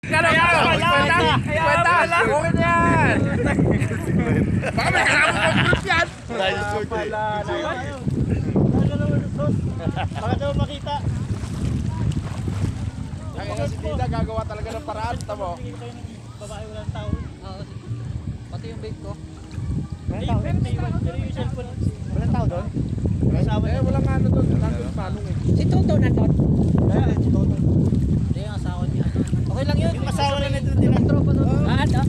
Kaya wala. Okay na yan. Baka may kasama pang group yan. Baka daw makita. Kaya si Dida gagawa talaga ng paraan. Tamo. Babae walang tao. Pati yung bake ko. Pero yung cellphone. Walang tao doon? Walang ano doon. Nandun panong eh. Si Toto na to. Si Toto. Hindi yung asawa niya. Okay lang yun. Yung asawa na nito din ang tropa doon. Ah, ito.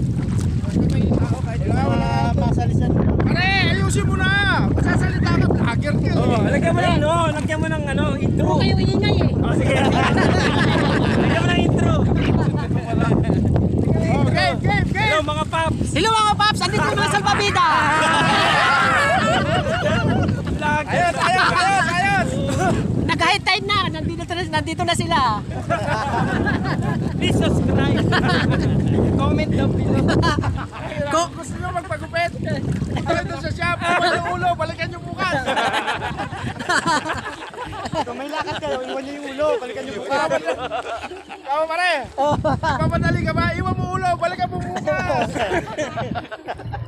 Wala Masalisan. Pare, ayusin mo na! Masasalita ka, vlogger ka. Lagyan mo ng lagyan mo ng intro. Puro kayo ingay eh. Sige. Lagyan mo ng intro. Game! Hello mga paps. Hello mga paps! Andito naman sa pabida! Ayos! Nag-high tide na! Nandito na sila! Please subscribe. Comment down below. Gusto nyo magpagupit? Balik doon sa shop, iwan yung ulo, balikan nyo bukas. Kung may lakad kayo, iwan niyo yung ulo. Balikan niyo bukas. Tama pare, papadali ka ba? Iwan mo ulo, balikan mo bukas.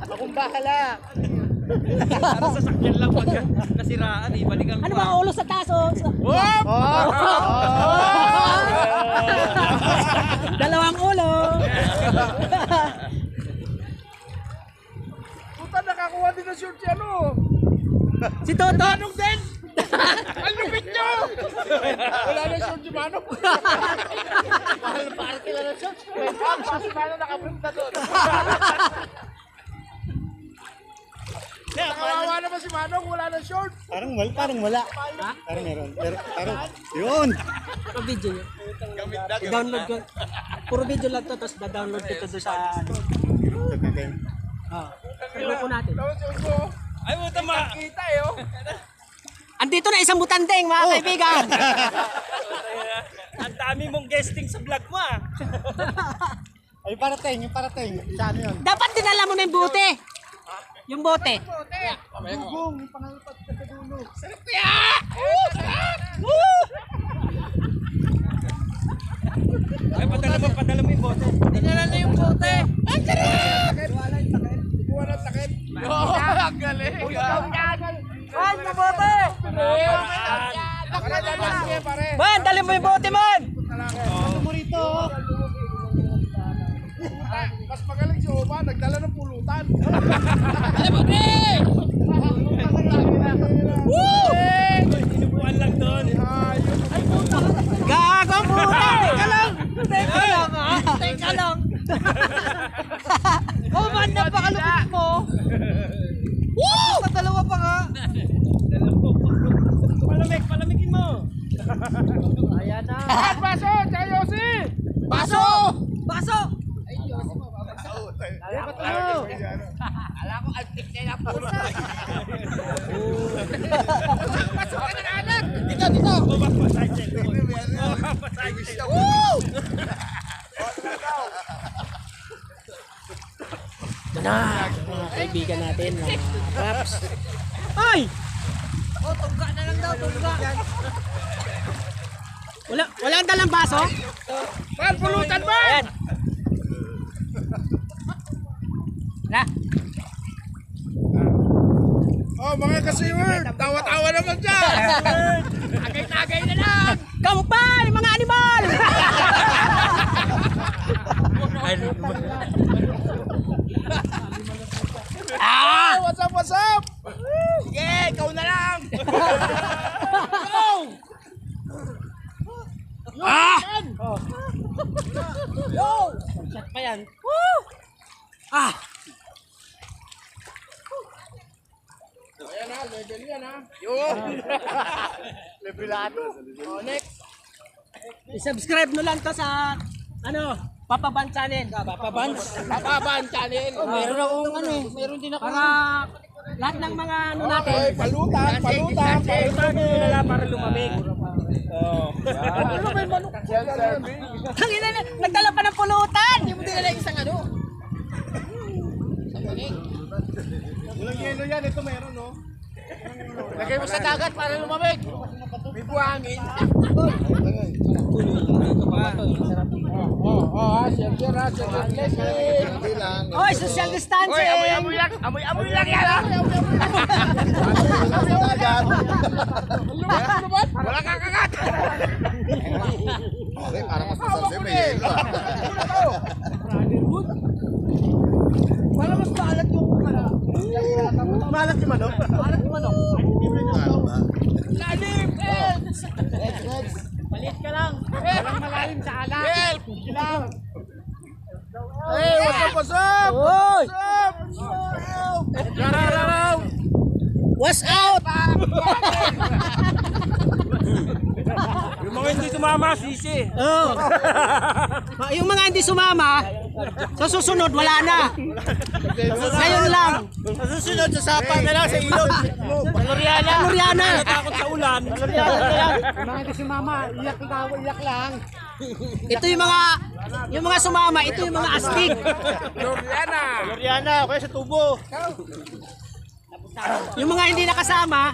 Akong bahala. Para sa sakyan lang pag nasiraan eh, balikan Ano ba ulo sa taas o? Whoop! Dalawang ulo! Puta, nakakuha din ng short si ano. Si Toto! Manong din! Ang lupit nyo! Wala na short si Manong. Mahal na parang kila ng short. Si Manong nakabrip na doon. Nakawawa naman si Manong, wala na short. Parang wala. Ha? Parang meron. Parang yun. Puro video yun. I-download ko. Puro video lang to, tapos da-download ko to doon sa ano. Grupo natin. Tapos yung ko, Ay, puta kita eh oh. Andito na isang butandeng mga kaibigan! Ang dami mong guesting sa vlog mo ah. Ay, yung parating. Sa ano yun? Dapat dinala mo na yung bote! Yung bote! Gugong, yung pangalipad ka sa dulo. Ay, padala mo yung bote. Dinala na yung bote! Buwan ang takip. Ang galing. Man, na bote! Pare. Man, dali mo yung bote man! Ano mo rito? Mas magaling si Oma, nagdala ng pulutan. Sinubuan lang doon. Gago ang puta! Teka lang! Teka lang ha! Teka lang! Oh man, napakalupit mo! Woo! Sa dalawa pa nga! Palamigin mo. Ayan na! Baso! Chayosi! Baso! Baso! Alam ko, antik na yung pusa. Pasok ka ng anak! Dito! Woo! Ito na! Mga kaibigan natin, mga paps! Ay! Oh, tungga na lang daw, tungga! Wala ang dalang baso? Man, pulutan man! Ayan! Na! Oh, mga kasiword! Tawa-tawa naman dyan! Tagay-tagay na lang! Kampay! Mga animal! Ah! What's up? Sige, ikaw na lang! Go! Ah! Yo! Shot pa yan. Woo! Ah! Ayan na, level yan ha. Yun! Levelado. Oh, next! I-subscribe mo lang to sa Papa Ban channel. Papa Ban? Papaban channel! Meron akong meron din ako. Para lahat ng mga natin. Okay, palutan! Para lumamig. Ano ba yung manok? Self-serving? Tangina na, nagdala pa ng pulutan. Hindi mo dinala isang ano. Walang yelo yan, ito meron no? Lagay mo sa dagat para lumamig! May buhangin! Oo, ha, siya Oy, social distancing! Uy, amoy-amoy lang. Amoy-amoy lang yan, ha? Wala kang kagat. Parang mas masalsi, may yelo. Wala mas maalat yung Malat yung manok. maalat yung manok. Lalim, help! Palit ka lang. Walang malalim sa alat. Help! Lang. Hey, what's up? Oy! Yararaw! What's out? Yung mga hindi tumama, sisi. Oh. Yung mga hindi sumama, sa susunod wala na. Ngayon lang. Susunod sa sapa na lang sa ilog. Loriana. Loriana. Takot sa ulan. Yung mga hindi sumama, iyak lang. Ito yung mga sumama, ito yung mga astig. Loriana! Loriana, kaya sa tubo. Yung mga hindi nakasama,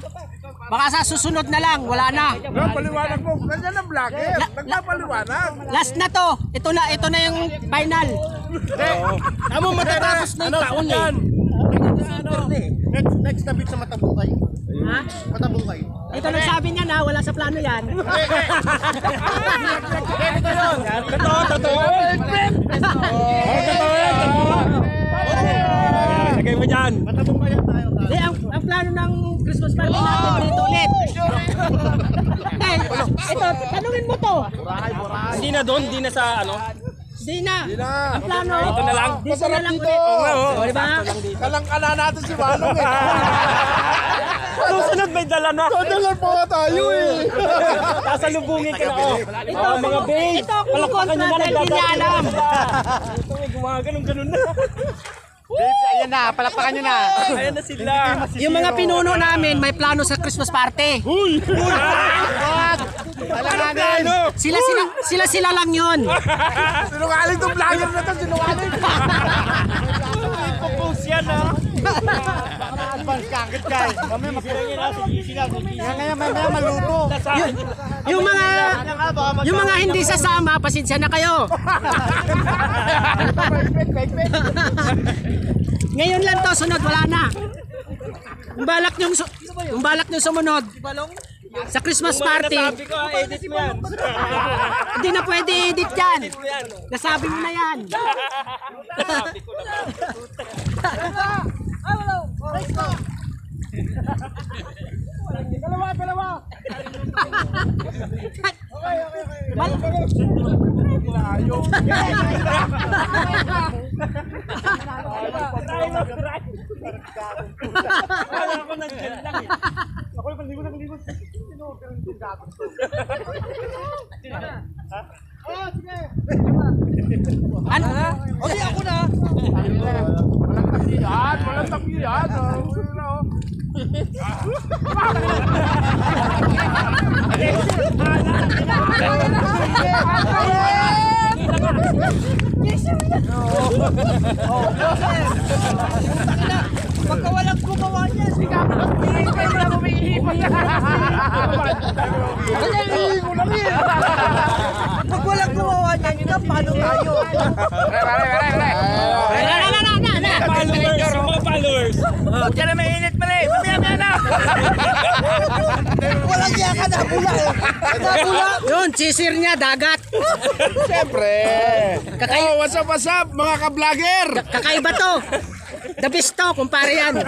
baka sa susunod na lang, wala na. No, paliwanag mo. Nandiyan ang vlogger. Nagpapaliwanag. Last na to. Ito na yung final. Amo matatapos na yung taon yan. Next na bit sa Matabungkay. Ha? Matabungkay. Ito nagsabi niya na, wala sa plano yan. Totoo. Lagay mo dyan. Matabungkay tayo. Hindi, ang plano ng Christmas party natin dito ulit. Ito, tanungin mo to. Hindi na doon, hindi na sa ano. Hindi na. Ang plano. Dito na lang. Dito na lang ulit. oo. O, diba? Kalang-kala natin si Manong eh. Susunod may dala na. Dalan pa nga tayo eh. Sasalubungin ka na. Oh, mga babe. Ito, kumukontra dahil hindi niya alam. Ito, gumaganon-ganon na. Ayan na, palakpakan nyo na. Ayan na sila. Yung mga pinuno namin, may plano sa Christmas party. Alanganin. Sila lang yun. Sinungaling tong vlogger na to. Sinungaling. Propose yan ha. Advance ka, agad ka eh. Mamaya makirangin na, sige lang. Ngayon mamaya maluto. Yung mga hindi sasama, pasensya na kayo. Ngayon lang to, sunod wala na. Yung balak nyo sumunod sa Christmas party, Sabi ko, edit mo yan. hindi na pwede edit yan. Nasabi mo na yan. Sabi ko naman. Ako nag-gel lang eh. Ano? Okay, ako na. Walang tapiyan. Pagka walang gumawa niyan, pag walang gumawa niyan, yun ang paano tayo? Followers, mga followers. Diyan na mainit pa rin. Mamaya na. Walang iya ka, nabula eh. Nabula. Yun, sisir niya, dagat. Siyempre. Oh, what's up, mga ka-vlogger? Kakaiba to. The best to, kumpare yan.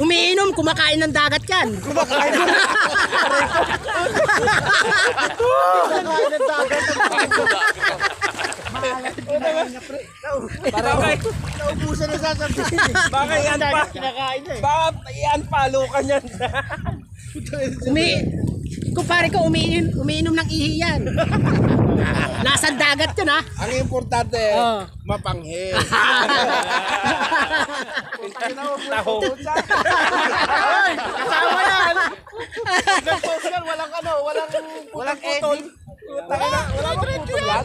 Umiinom, kumakain ng dagat yan. Kumakain ng dagat. Naubusan na sasabihin. Baka yan pa. Kinakain na eh. Baka yan palo ka niyan. Kumpare ko, umiinom ng ihi yan. Nasa dagat yun, ha? Ang importante, Oh. mapanghe. Taho. Kasama yan. Nag-post yan, walang putol. Walang putol yan.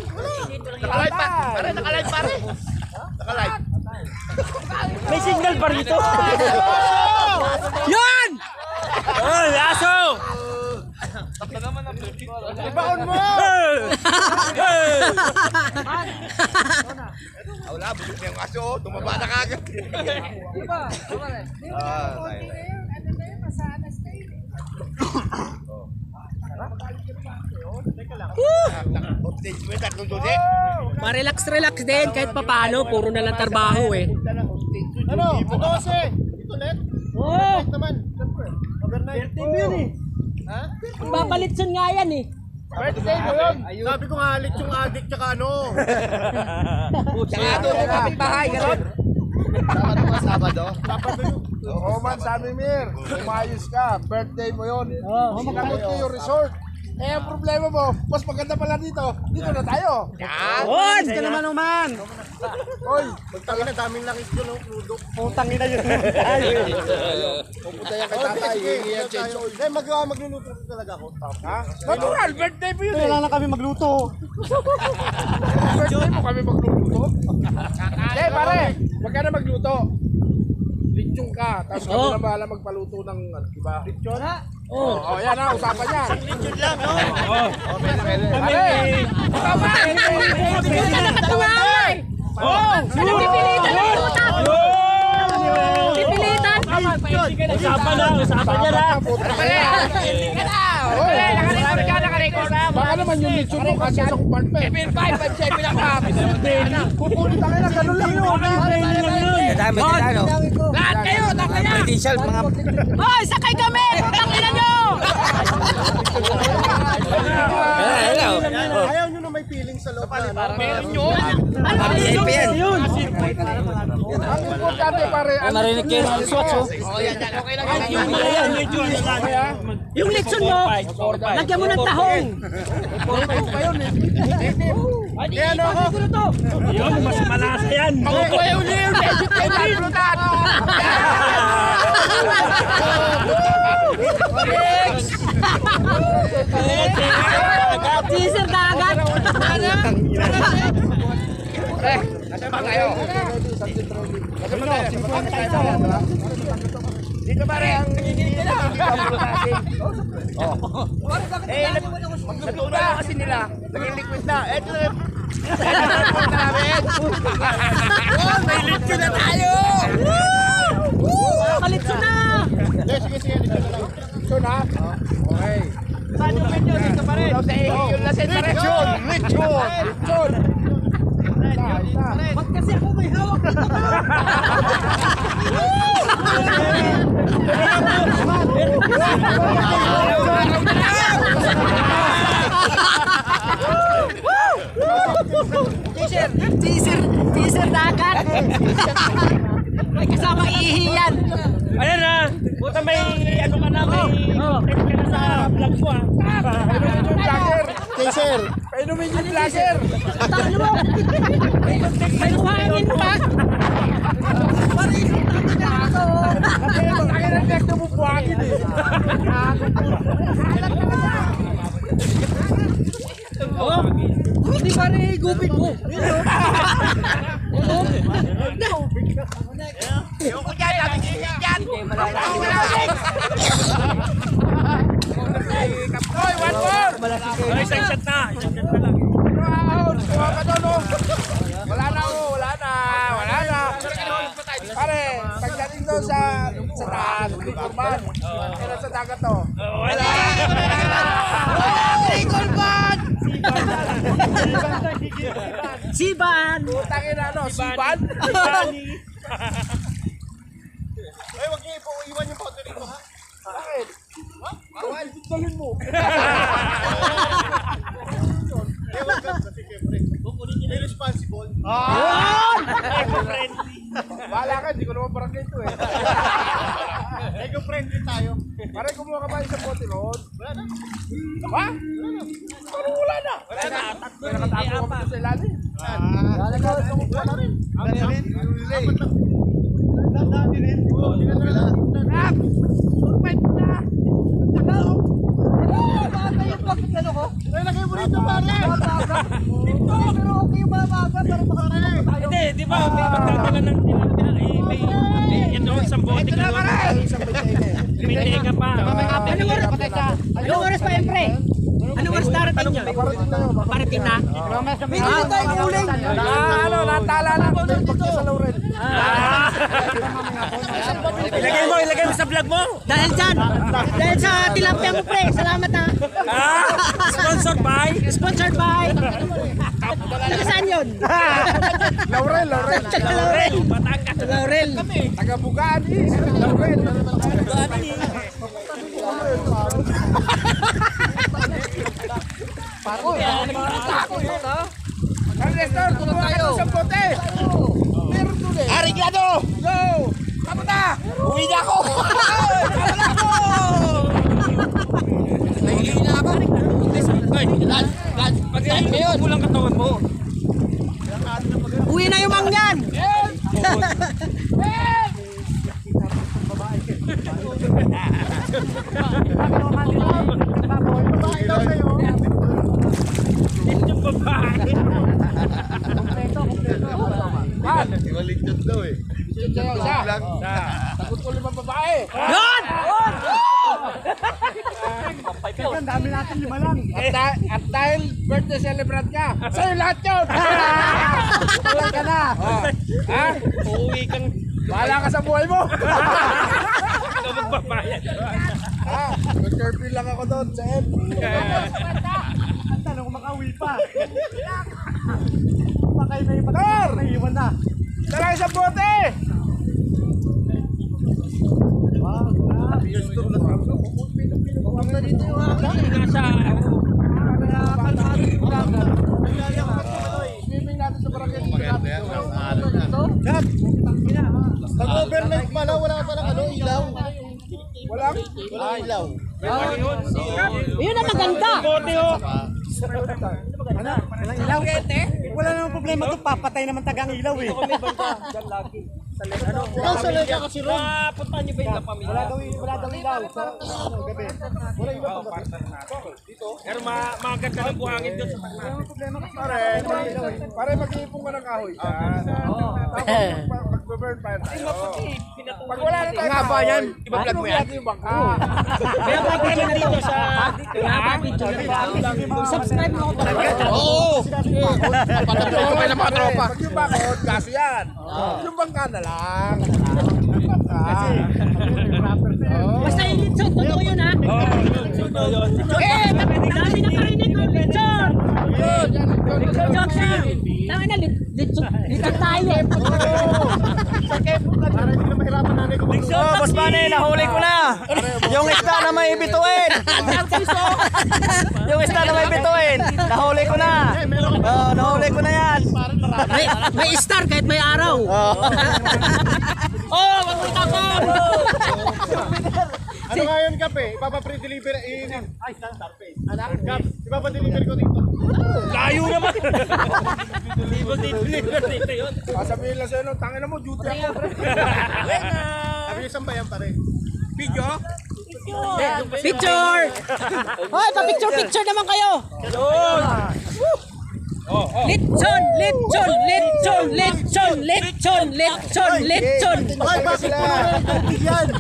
Nakalive pa. Pare, nakalive pare. Nakalive. May signal pa rito. Yun! Oh, aso! Tapos naman ang Ibaon mo! Wala, busog na yung aso. Tumaba na kagad. Upstage mo yung tatlong susi. Ma-relax din kahit papano. Puro na lang trabaho eh. Ano? 12. Ito net? Oo. Naman. Overnight. Birthday mo yun eh. Ha? Babalitson nga yan eh. Birthday mo yun. Sabi ko nga halit yung addict tsaka ano. Tsaka ito, kapit-bahay, gano'n. Sabado ka, Sabado? Sabado yun. Oo man, sabi Mir, umayos ka, birthday mo yun. Sinakot ko yung resort. Eh, ang problema mo, mas maganda pala dito. Dito na tayo. Oy, ka naman naman. Hoy, magtangin na daming langis doon, oh, Ludo. Putang ina yun. Pupunta yan kay tatay, hingi yan change. Eh, magluluto talaga ako. Ha? Natural, birthday mo yun eh. Kailangan na kami magluto. Birthday mo kami magluluto. Eh, pare, wag ka na magluto. Lechon ka, tapos kami na bahala magpaluto ng, diba? Lechon? Oo, yan na, usapan yan. Lechon lang, no? Oo. Pare, usapan! Pilitan na katuway! Pipilitan na lutak! Pipilitan! Usapan niya na. Baka naman yung lechon mo kasi sa kupan pa eh. 5-7 lang pa. Kukulit tayo na, ganun lang yun. Dami nila, no? Lahat kayo! Prudential, mga... Hoy! Sakay kami! Putang ina nyo! Hello. Ayaw nyo na may feeling sa loob na. Meron yun. Yun. Ang importante pare, Narinig kayo ng swatch, oh. Yung lechon mo, lagyan mo ng tahong! kaya ano ako? Yun, mas malasa yan. Kuya ulit, legit kayo nalulutan. Teaser dagat! Nasaan ba tayo? Dito pare, ang nanginginig nila. Eh, natuto na kasi nila. Naging liquid na. Eto na. May lechon na tayo! Kalitso na! Sige, lechon na lang. Lechon ha? Okay. Saan yung medyo? Dito pa rin. Sa yung lasin pa rin. Lechon! Lechon! Ba't kasi ako may hawak dito ba? Teaser dagat! May kasama ihiyan! Ayan na. Puta may ano ka na, may trip ka na sa vlog ko, ah. Teaser! Painumin yung vlogger! Talo mo! May buhangin pa! Kasi ang react na mo buhangin eh. Oh! Hindi pa rin gupit mo! Ayoko dyan, sabi ko dyan. Hoy, one more! Ay, isang shot na. Isang shot na lang. Kuha ka doon, oh. Wala na ako, wala na. Pare, pagdating doon sa taas, Licorman. Pero sa dagat to. Wala. Licorman! Siban! Putangin na, ano, Siban? Ay, wag niyo iwan yung photo dito, ha? Bakit? Bawal, dalhin mo. Ewan ka, kasi siyempre. Irresponsible. Eco-friendly. Bahala ka, hindi ko naman parang ganito eh. Eco-friendly tayo. Pare, kumuha ka ba isang bote roon? Wala na. Ha? Wala na. Parang wala na. Wala na. Nakatago ka pa sa ilalim. Wala na. Wala na rin. Wala na rin. Dami rin. Rap! Survive na! Lagay mo rito, pare! Dito! Pero okay yung mga baga para makakaroon tayo. Hindi, di ba? May magdadala ng tilapia. May ano, isang bote ka doon. Isang bigay na eh. May ka pa. Anong oras? Anong oras pa yan, pre? Anong oras darating nyo? Parating na? May dito tayo uling. Natala lang ko dito sa Laurel. Ilagay mo sa vlog mo. Dahil dyan. Dahil sa tilapia mo, pre. Salamat ha. Sponsored by. Sponsored by. Taga saan yun? Laurel. Taga Laurel. Laurel. Taga Bugaan is. Laurel. Ang Nestor, kumuha ka ng isang bote. Meron doon eh. Ariglado. Go! Tama na! Uwi na ako. Nahihina ako. Pag-iin ngayon. Kulang katawan mo. Uwi na yung mangyan. Takot ko 5 babae. Yun! Ang dami natin 5 lang. At dahil birthday celebrant ka, sa'yo lahat yun! Tuloy ka na! Ha? Uuwi kang Bahala ka sa buhay mo! ikaw magbabayad. Ha? Mag-curfew lang ako doon sa M. Ang tanong kung makauwi pa. Pakay na yung Tor! naiiwan na. Dala isang bote! Swimming natin sa barangay. Pag-overnight pala, wala palang ilaw. Walang? Ilaw. Yun ang maganda. Walang ilaw. Wala namang problema ito, papatay naman tagang ilaw eh. Ikaw sa lega kasi ron. Punta niyo ba yung kapamilya? Wala daw ilaw. Sa gabi. Wala iba pa gabi. Pero maganda ng buhangin doon sa pagmamahal. Pare, mag-iipong ka ng kahoy dyan. Mag-burn fire tayo. Pag wala na tayo Nga ba yan? Iba-vlog mo yan? Yung bangka. Kaya papicture na to. Kaya papicture na to. Subscribe mo ako talaga. Oo! Patapos ko kayo ng mga tropa. Pag yung bakod, kaso yan. Yung bangka na lang. Basta yung lechon, totoo yun ha. Eh, dami na karinig ko, lechon. Lechon. Tama na, lechon tayo eh. Para hindi na mahirapan nanay ko. Oh, Boss Manny, nahuli ko na! Yung isda na may bituin! Yung isda na may bituin! Nahuli ko na! Oh, nahuli ko na yan! May star kahit may araw. Oh, wag mo tapon. Ano nga yun, Kap eh? Ipapa-pre-deliver ay, star face. Kap, ipapa-deliver ko dito. Layo naman! Deliver dito yun! Sasabihin lang sa'yo, tangin na mo, duty ako. Sabi niyo, saan ba yan pare? Video? Picture. Hoy, pa-picture naman kayo. Lechon, lechon, lechon, lechon, lechon, lechon, lechon. Ay, bakit mo na yan?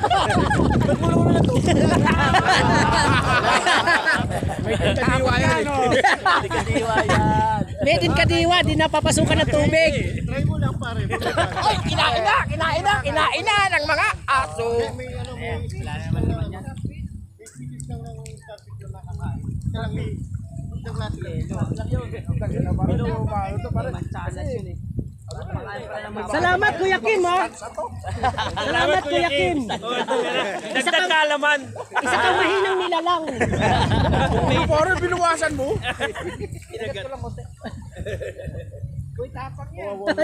Kadiwa yan. Made in Kadiwa, di napapasukan ng tubig. Try mo lang pare. Ay, kinaina ng mga aso! May ano mo, English lang ng topic na nakakain. Kaya may Salamat Kuya Kim ha. Salamat Kuya Kim. Dagdag kaalaman! Isa kang mahinang nilalang. Pare, binuwasan mo.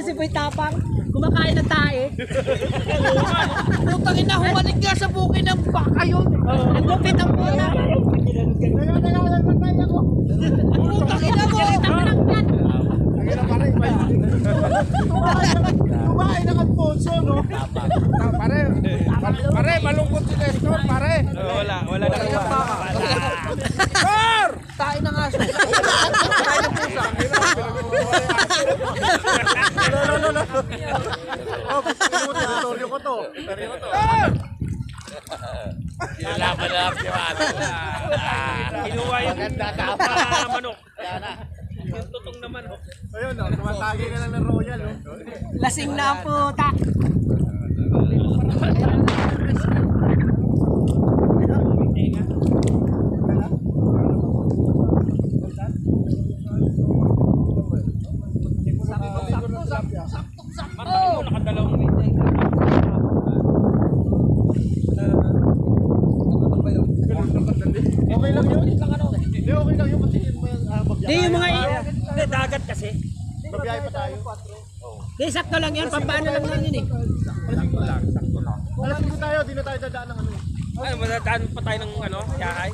Si Boy Tapang, kumakain ng tae. Putang ina, humalik nga sa bukid ng baka yun. Ang lupit ang puta. Putang ina mo. kumain ng Alfonso, no? Pare, malungkot si Nestor, pare. Wala na Sir! Tayo ng aso. Oh, gusto mo teritoryo ko to. Sir! Kinalaban na lang si Mano. Kinuha yung manok. Yung tutong na manok. Ayun, no, tumatagi ka lang ng Royal, no? Lasing na ang puta. Matagal mo, nakadalawang minute. Okay lang yun. Hindi, okay lang yun kasi Di yung mga Hindi, dagat kasi. babiyahe pa tayo. di sakto lang yan, pampaano lang yun eh. Alas ko tayo, di na tayo dadaan ng ano. Ay, madadaan pa tayo ng ano, yahay.